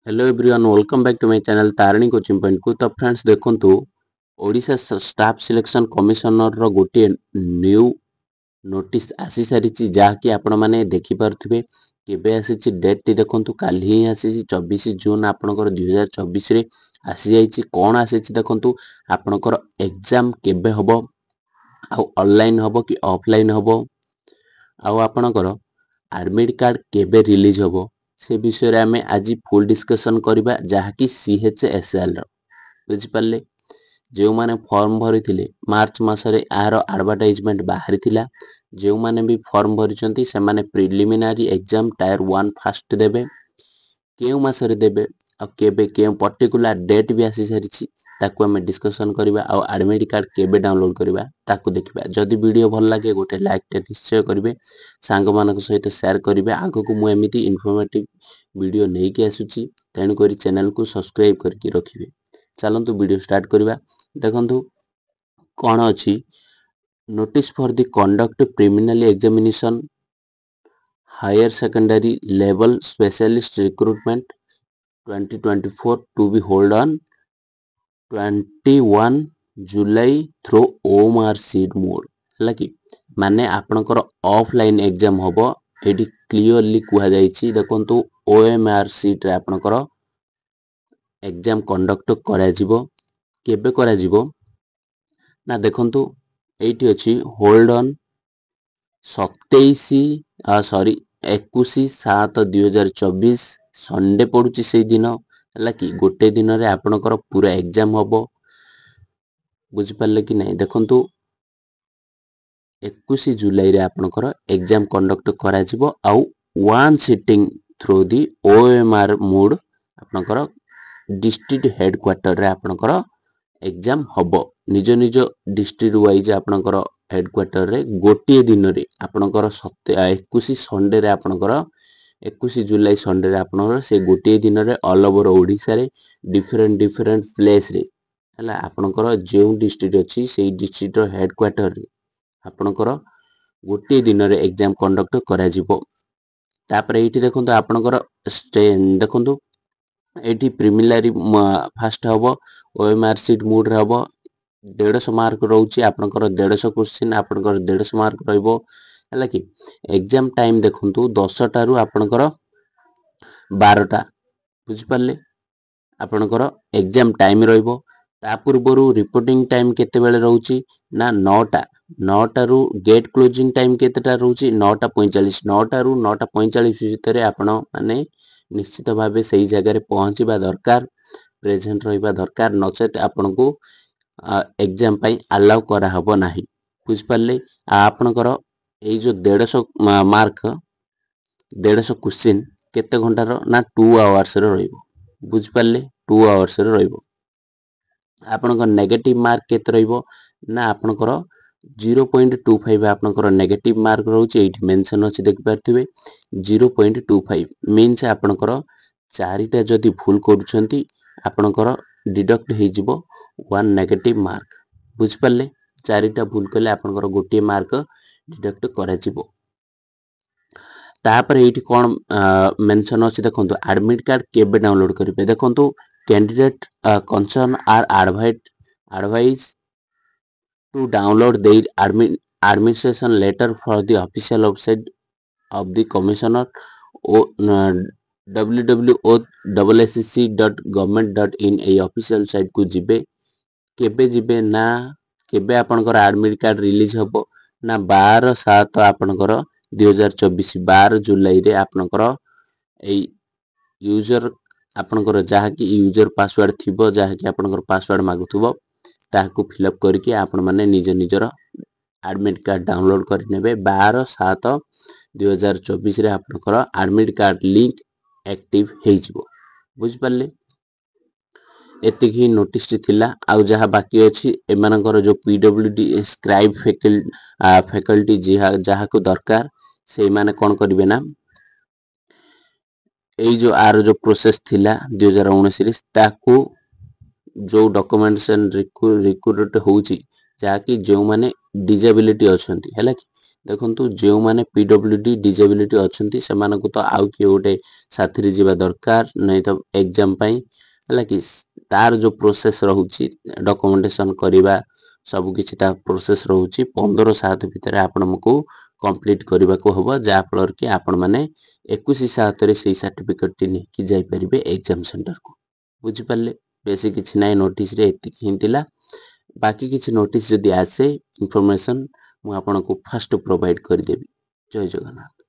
Hello everyone welcome back to my channel Tarini coaching point को। तो friends देखंतु Odisha staff selection commissioner रो गोटे न्यू नोटिस आसी सारी जहाँकि आपण मैंने देखिपे केबे आसी डेट टी देखंतु काली ही आसी 24 जून आपनकर 2024 रे आसी जाईची। कोन आसी देखंतु आपनकर एग्जाम केबे हबो आ ऑनलाइन हबो कि ऑफलाइन हबो आ आपनकर एडमिट कार्ड केबे रिलीज हबो से विषय आम आज फुल डिस्कसन करबा जहाँकि CHSL बुझी पारे। जो माने फॉर्म भरी थिले मार्च मासरे आर एडवर्टाइजमेंट बाहरी थिला। जो माने भी फॉर्म भरिचंती से माने प्रिलिमिनरी एग्जाम टायर 1 फास्ट देबे केउ मासरे देबे आ केबे केउ पर्टिकुलर डेट भी आसी सारिछि ताकू हमें डिस्कशन करबा आ एडमिट कार्ड केबे डाउनलोड करबा ताकू देखबा। जदि वीडियो भल लागे गोटे लाइक टे निश्चय करिवे सांग मानक सहित शेयर करिवे। आगो को मु एमिति इन्फॉर्मेटिव वीडियो नै के आसुछि तेनु करी चैनल को सब्सक्राइब करके रखिवे। चलंतु वीडियो स्टार्ट करबा। देखंतु कोन अछि notice for the conduct preliminary examination higher secondary level specialist recruitment 2024 to be hold on 21 July through OMR sheet mode है कि माने आपनकर ऑफलाइन एग्जाम हबो। एडी क्लियरली कुहा जाईची देखंतु OMR सीट रे आपनकर एग्जाम कंडक्ट करा जिवो। केबे करा जिवो ना देखंतु एठी अछि होल्ड ऑन 21/7/2024 संडे पड़ुची से दिन है कि गोटे दिन रे आपनकर पूरा एग्जाम हबो। बुझी पाले कि नहीं देखंतु 21 जुलाई रे आपनकर एग्जाम कंडक्ट करा जिवो आउ one sitting through the OMR mode आपनकर डिस्ट्रिक्ट हेडक्वार्टर रे आपनकर एग्जाम हबो। निज निज डिस्ट्रिक्ट वाइज आपनकर हेडक्वार्टर रे गोटे दिन रे आपनकर 21 संडे रे आपनकर 21 जुलाई संडे रे आपनकर से गोटे दिन रे ऑल ओवर ओडिसा रे डिफरेंट प्लेस रे हला आपनकर जे डिस्ट्रिक्ट अछि सेही डिस्ट्रिक्ट रो हेडक्वार्टर रे आपनकर गोटे दिन रे एग्जाम कंडक्ट करा जिवो। तापर एठी देखंतु आपनकर देखंतु एठी प्रिलिमिनरी फास्ट हबो OMR सीट मोड रे हबो। 150 मार्क रहउची आपनकर 150 क्वेश्चन आपनकर 150 मार्क रहइबो हला कि एग्जाम टाइम देखंतु 10 टा रु आपनकर 12 टा बुझि पाले आपनकर एग्जाम टाइम रहइबो। ता पूर्वरु रिपोर्टिंग टाइम केते बेले रहउची ना 9 टा रु गेट क्लोजिंग टाइम केतेटा रहउची 9:45 9 टा रु 9:45 भितरे आपण माने निश्चित भाबे सही जगह रे पहुंचीबा दरकार प्रेजेंट रहिबा दरकार नचेत आपनको एग्जाम पई अलाउ करा हबो नाही। बुझ पाले आपनकर एई जो 150 मार्क 150 क्वेश्चन केते घंटा रो ना 2 आवर्स रो रहिबो। बुझ पाले 2 आवर्स रो रहिबो। आपनकर नेगेटिव मार्क केते रहिबो ना आपनकर 0.25 आपनकर नेगेटिव मार्क रहउची एठी मेंशन अछि देख पारथिबे 0.25 मीन्स आपनकर चारिटा जदि भूल करूछंती आपनकर डिडक्ट हे जिवो 1 नेगेटिव मार्क। बुझ पाले चारिटा भूल कले आपनकर गोटे मार्क डिडक्ट करा जिवो। तापर एठी कोन मेंशन अछि देखंतु एडमिट कार्ड केबे डाउनलोड करिवे देखंतु candidate concern are advise to download their administration letter for the official website of the commissioner www.sc.government.in A official site को जिबे केबे जिबे ना केबे आपनकर एडमिट कार्ड रिलीज हबो ना 12/7 आपनकर 2024 12 जुलाई रे आपनकर ए यूजर आपनकर जहा कि यूजर पासवर्ड थिबो जहा कि आपनकर पासवर्ड मागुथबो ताकू फिलअप करके आपण माने निज निजर एडमिट कार्ड डाउनलोड कर नेबे 12/7/2024 रे आपनकर एडमिट कार्ड लिंक एक्टिव हे जिवो। बुझ पाले एतिक ही नोटिस थिला आउ जहा बाकी अछि एमानकर जो PWD स्क्राइब फैकल्टी जहा को दरकार से माने कोन करिवे ना एई जो आर जो प्रोसेस थिला 2019 रे ताकू जो डॉक्यूमेंटेशन रिक्रूट होउची जाकि जो माने डिजेबिलिटी अछंती हैला कि देखंतु जो माने पीडब्ल्यूडी डिजेबिलिटी अछंती सेमानकु तो आउ कि गोटे साथी जीवा दरकार नहीं तो एग्जाम पई हला कि तार जो प्रोसेस रहउची डॉक्यूमेंटेशन करिबा सब किछि ता प्रोसेस रहउची 15/7 भितर आपनमकु कंप्लीट करबा को हबो जा फलर कि आपन माने 21/7 रे सेही सर्टिफिकेट टी ने कि जाई परिबे एग्जाम सेंटर को बुझि पाले बेसी किछि नाइ नोटिस रे एति हिंतिला बाकी किछि नोटिस जदि आसे इंफॉर्मेशन मु आपनको फर्स्ट प्रोवाइड कर देबी जय जगन्नाथ।